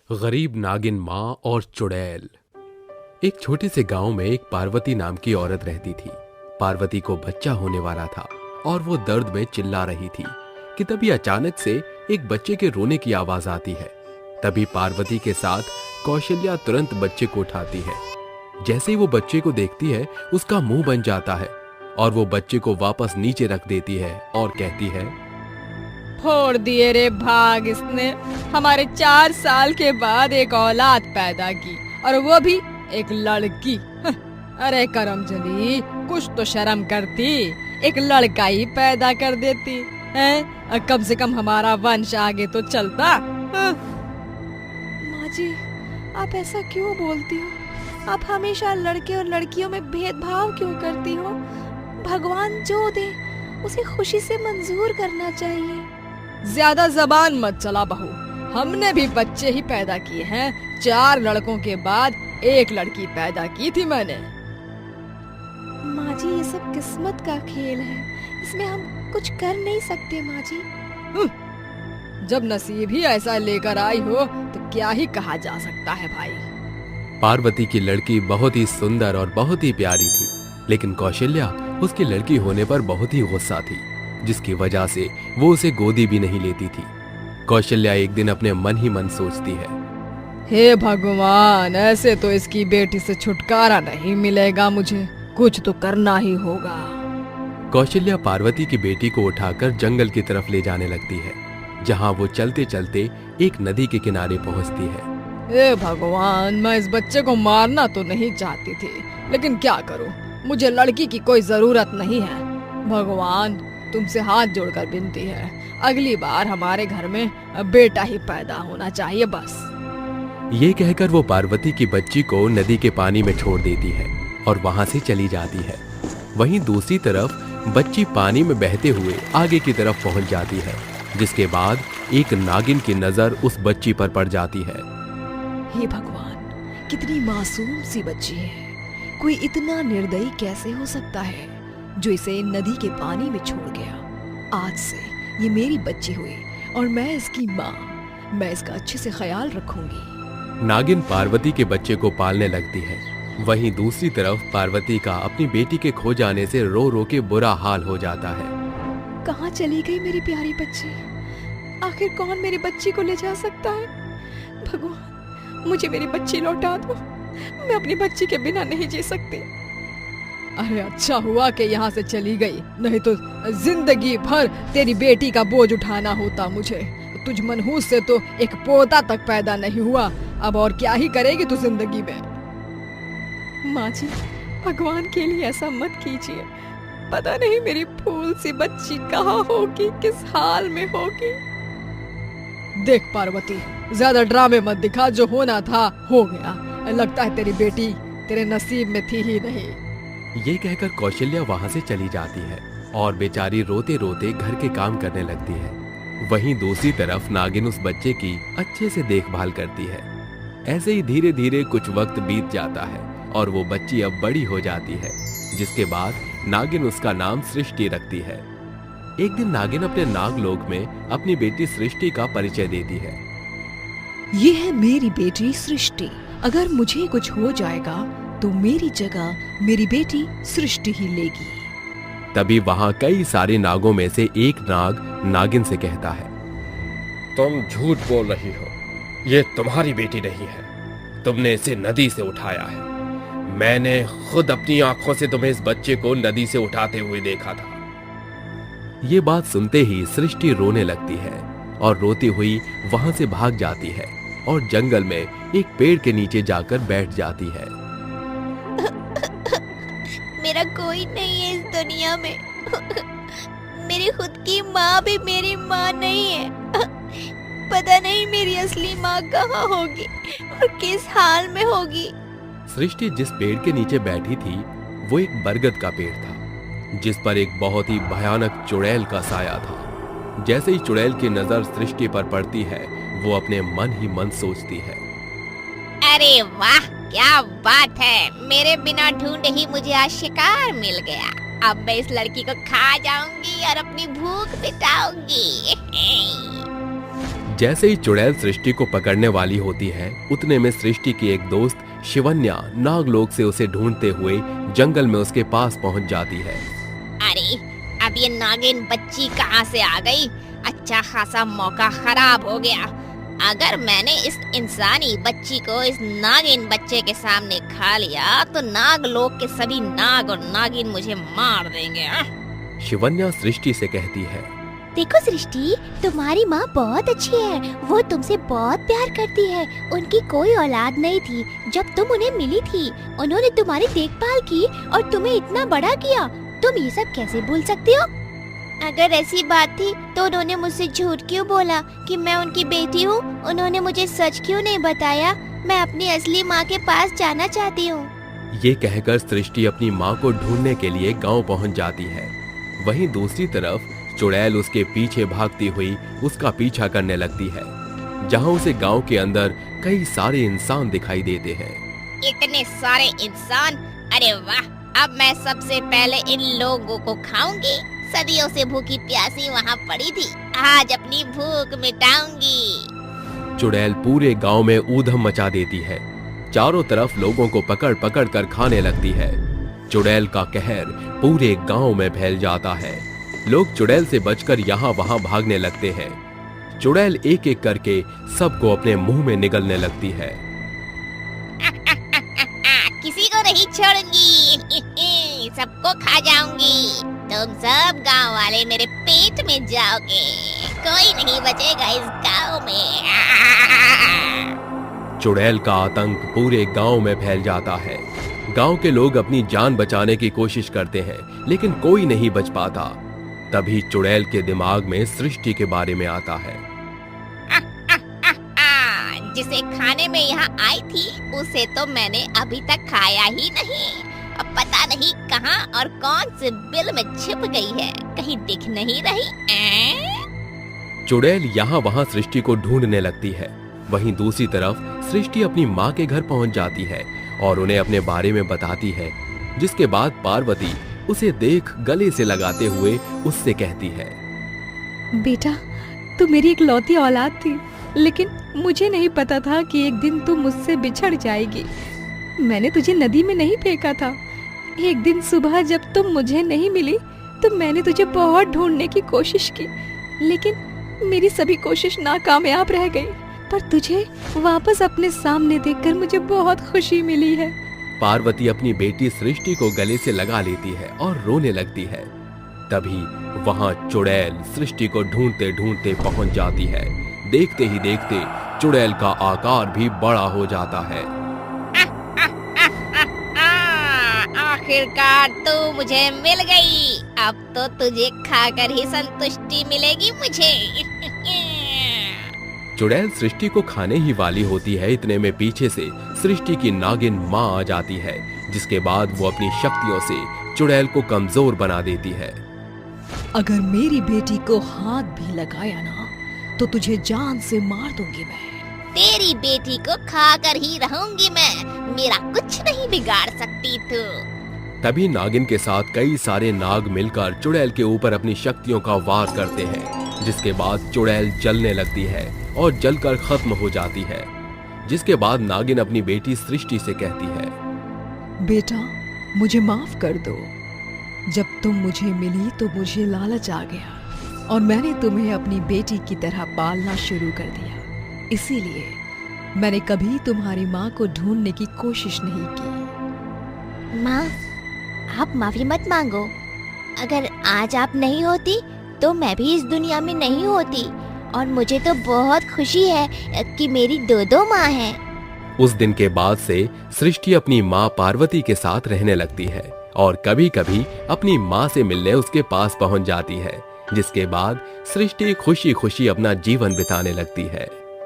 गरीब नागिन माँ और चुड़ैल। एक छोटे से गांव में एक पार्वती नाम की औरत रहती थी। पार्वती को बच्चा होने वाला था और वो दर्द में चिल्ला रही थी कि तभी अचानक से एक बच्चे के रोने की आवाज आती है। तभी पार्वती के साथ कौशल्या तुरंत बच्चे को उठाती है। जैसे ही वो बच्चे को देखती है उसका मुंह बन जाता है और वो बच्चे को वापस नीचे रख देती है और कहती है, फोड़ दिए रे भाग इसने हमारे 4 साल के बाद एक औलाद पैदा की और वो भी एक लड़की। अरे करमजली, कुछ तो शर्म करती, एक लड़का ही पैदा कर देती है, कम से कम हमारा वंश आगे तो चलता। माँ जी, आप ऐसा क्यों बोलती हो? आप हमेशा लड़के और लड़कियों में भेदभाव क्यों करती हो? भगवान जो दे उसे खुशी से मंजूर करना चाहिए। ज्यादा जबान मत चला बहू, हमने भी बच्चे ही पैदा किए हैं। 4 लड़कों के बाद एक लड़की पैदा की थी मैंने। माँ जी, ये सब किस्मत का खेल है, इसमें हम कुछ कर नहीं सकते माँ जी। जब नसीब ही ऐसा लेकर आई हो तो क्या ही कहा जा सकता है भाई। पार्वती की लड़की बहुत ही सुंदर और बहुत ही प्यारी थी, लेकिन कौशल्या उसकी लड़की होने पर बहुत ही गुस्सा थी, जिसकी वजह से वो उसे गोदी भी नहीं लेती थी। कौशल्या एक दिन अपने मन ही मन सोचती है, हे भगवान, ऐसे तो इसकी बेटी से छुटकारा नहीं मिलेगा, मुझे कुछ तो करना ही होगा। कौशल्या पार्वती की बेटी को उठाकर जंगल की तरफ ले जाने लगती है, जहाँ वो चलते चलते एक नदी के किनारे पहुँचती है। हे भगवान, मैं इस बच्चे को मारना तो नहीं चाहती थी, लेकिन क्या करूं, मुझे लड़की की कोई जरूरत नहीं है। भगवान, तुमसे हाथ जोड़कर विनती है, अगली बार हमारे घर में बेटा ही पैदा होना चाहिए बस। ये कहकर वो पार्वती की बच्ची को नदी के पानी में छोड़ देती है और वहां से चली जाती है। वहीं दूसरी तरफ बच्ची पानी में बहते हुए आगे की तरफ पहुंच जाती है, जिसके बाद एक नागिन की नजर उस बच्ची पर पड़ जाती है। हे भगवान, कितनी मासूम सी बच्ची है, कोई इतना निर्दयी कैसे हो सकता है जो इसे नदी के पानी में छोड़ गया। आज से ये मेरी बच्ची हुई और मैं इसकी माँ, मैं इसका अच्छे से ख्याल रखूंगी। नागिन पार्वती के बच्चे को पालने लगती है। वहीं दूसरी तरफ पार्वती का अपनी बेटी के खो जाने से रो रो के बुरा हाल हो जाता है। कहाँ चली गई मेरी प्यारी बच्ची? आखिर कौन मेरी बच्ची को ले जा सकता है? भगवान, मुझे मेरी बच्ची लौटा दो, मैं अपनी बच्ची के बिना नहीं जी सकती। अरे अच्छा हुआ कि यहाँ से चली गई, नहीं तो जिंदगी भर तेरी बेटी का बोझ उठाना होता मुझे। तुझ मनहूस से तो एक पोता तक पैदा नहीं हुआ, अब और क्या ही करेगी तू जिंदगी में। माँ जी, भगवान के लिए ऐसा मत कीजिए, पता नहीं मेरी फूल सी बच्ची कहाँ होगी, किस हाल में होगी। देख पार्वती, ज्यादा ड्रामे मत दिखा, जो होना था हो गया। लगता है तेरी बेटी तेरे नसीब में थी ही नहीं। ये कहकर कौशल्या वहां से चली जाती है और बेचारी रोते रोते घर के काम करने लगती है। वहीं दूसरी तरफ नागिन उस बच्चे की अच्छे से देखभाल करती है। ऐसे ही धीरे धीरे कुछ वक्त बीत जाता है और वो बच्ची अब बड़ी हो जाती है, जिसके बाद नागिन उसका नाम सृष्टि रखती है। एक दिन नागिन अपने नागलोक में अपनी बेटी सृष्टि का परिचय देती है। ये है मेरी बेटी सृष्टि, अगर मुझे कुछ हो जाएगा तो मेरी जगह मेरी बेटी सृष्टि ही लेगी। तभी वहां कई सारे नागों में से एक नाग नागिन से कहता है, तुम झूठ बोल रही हो, ये तुम्हारी बेटी नहीं है, तुमने इसे नदी से उठाया है। मैंने खुद अपनी आंखों से तुम्हें इस बच्चे को नदी से उठाते हुए देखा था। ये बात सुनते ही सृष्टि रोने लगती है और रोती हुई वहां से भाग जाती है और जंगल में एक पेड़ के नीचे जाकर बैठ जाती है। मेरा कोई नहीं है इस दुनिया में। मेरी खुद की माँ भी मेरी माँ नहीं है। पता नहीं मेरी असली माँ कहाँ होगी और किस हाल में होगी। सृष्टि जिस पेड़ के नीचे बैठी थी वो एक बरगद का पेड़ था, जिस पर एक बहुत ही भयानक चुड़ैल का साया था। जैसे ही चुड़ैल की नजर सृष्टि पर पड़ती है, वो अपने मन ही मन सोचती है, अरे वाह, क्या बात है, मेरे बिना ढूंढे ही मुझे आज शिकार मिल गया। अब मैं इस लड़की को खा जाऊंगी और अपनी भूख मिटाऊंगी। जैसे ही चुड़ैल सृष्टि को पकड़ने वाली होती है, उतने में सृष्टि की एक दोस्त शिवन्या नागलोक से उसे ढूंढते हुए जंगल में उसके पास पहुंच जाती है। अरे अब ये नागिन बच्ची कहाँ से आ गई? अच्छा खासा मौका खराब हो गया। अगर मैंने इस इंसानी बच्ची को इस नागिन बच्चे के सामने खा लिया तो नागलोक के सभी नाग और नागिन मुझे मार देंगे। शिवन्या सृष्टि से कहती है, देखो सृष्टि, तुम्हारी माँ बहुत अच्छी है, वो तुमसे बहुत प्यार करती है। उनकी कोई औलाद नहीं थी। जब तुम उन्हें मिली थी, उन्होंने तुम्हारी देखभाल की और तुम्हें इतना बड़ा किया। तुम ये सब कैसे भूल सकती हो? अगर ऐसी बात थी तो उन्होंने मुझसे झूठ क्यों बोला कि मैं उनकी बेटी हूँ? उन्होंने मुझे सच क्यों नहीं बताया? मैं अपनी असली माँ के पास जाना चाहती हूँ। ये कहकर सृष्टि अपनी माँ को ढूंढने के लिए गांव पहुंच जाती है। वहीं दूसरी तरफ चुड़ैल उसके पीछे भागती हुई उसका पीछा करने लगती है, जहां उसे गांव के अंदर कई सारे इंसान दिखाई देते हैं। इतने सारे इंसान! अरे वाह! अब मैं सबसे पहले इन लोगों को खाऊंगी। सदियों से भूखी प्यासी वहाँ पड़ी थी, आज अपनी भूख मिटाऊंगी। चुड़ैल पूरे गांव में ऊधम मचा देती है, चारों तरफ लोगों को पकड़ पकड़ कर खाने लगती है। चुड़ैल का कहर पूरे गांव में फैल जाता है। लोग चुड़ैल से बचकर यहाँ वहाँ भागने लगते हैं। चुड़ैल एक एक करके सबको अपने मुंह में निगलने लगती है। किसी को नहीं छोड़ूंगी, सबको खा जाऊंगी। तुम सब गांव वाले मेरे पेट में जाओगे, कोई नहीं बचेगा इस गांव में। चुड़ैल का आतंक पूरे गांव में फैल जाता है। गांव के लोग अपनी जान बचाने की कोशिश करते हैं, लेकिन कोई नहीं बच पाता। तभी चुड़ैल के दिमाग में सृष्टि के बारे में आता है। जिसे खाने में यहाँ आई थी उसे तो मैंने अभी तक खाया ही नहीं। अब पता नहीं कहाँ और कौन से बिल में छिप गई है, कहीं दिख नहीं रही। चुड़ैल यहाँ वहाँ सृष्टि को ढूंढने लगती है। वहीं दूसरी तरफ सृष्टि अपनी माँ के घर पहुँच जाती है और उन्हें अपने बारे में बताती है, जिसके बाद पार्वती उसे देख गले से लगाते हुए उससे कहती है, बेटा, तू मेरी एक लौती औलाद थी, लेकिन मुझे नहीं पता था कि एक दिन तू मुझसे बिछड़ जाएगी। मैंने तुझे नदी में नहीं फेंका था। एक दिन सुबह जब तुम मुझे नहीं मिली तो मैंने तुझे बहुत ढूंढने की कोशिश की, लेकिन मेरी सभी कोशिश नाकामयाब रह गई। पर तुझे वापस अपने सामने देखकर मुझे बहुत खुशी मिली है। पार्वती अपनी बेटी सृष्टि को गले से लगा लेती है और रोने लगती है। तभी वहां चुड़ैल सृष्टि को ढूंढते ढूंढते पहुंच जाती है। देखते ही देखते चुड़ैल का आकार भी बड़ा हो जाता है। आखिरकार तू मुझे मिल गई। अब तो तुझे खाकर ही संतुष्टि मिलेगी मुझे। चुड़ैल सृष्टि को खाने ही वाली होती है, इतने में पीछे से सृष्टि की नागिन माँ आ जाती है, जिसके बाद वो अपनी शक्तियों से चुड़ैल को कमजोर बना देती है। अगर मेरी बेटी को हाथ भी लगाया ना तो तुझे जान से मार दूंगी मैं। तेरी बेटी को खाकर ही रहूंगी मैं, मेरा कुछ नहीं बिगाड़ सकती तू। तभी नागिन के साथ कई सारे नाग मिलकर चुड़ैल के ऊपर अपनी शक्तियों का वार करते हैं, जिसके बाद चुड़ैल जलने लगती है और जलकर खत्म हो जाती है। जिसके बाद नागिन अपनी बेटी सृष्टि से कहती है, बेटा, मुझे माफ कर दो। जब तुम मुझे मिली तो मुझे लालच आ गया और मैंने तुम्हें अपनी बेटी की तरह पालना शुरू कर दिया। इसीलिए मैंने कभी तुम्हारी माँ को ढूंढने की कोशिश नहीं की। माँ, आप माफी मत मांगो। अगर आज आप नहीं होती तो मैं भी इस दुनिया में नहीं होती, और मुझे तो बहुत खुशी है कि मेरी दो माँ हैं। उस दिन के बाद से सृष्टि अपनी माँ पार्वती के साथ रहने लगती है और कभी कभी अपनी माँ से मिलने उसके पास पहुंच जाती है, जिसके बाद सृष्टि खुशी खुशी अपना जीवन बिताने लगती है।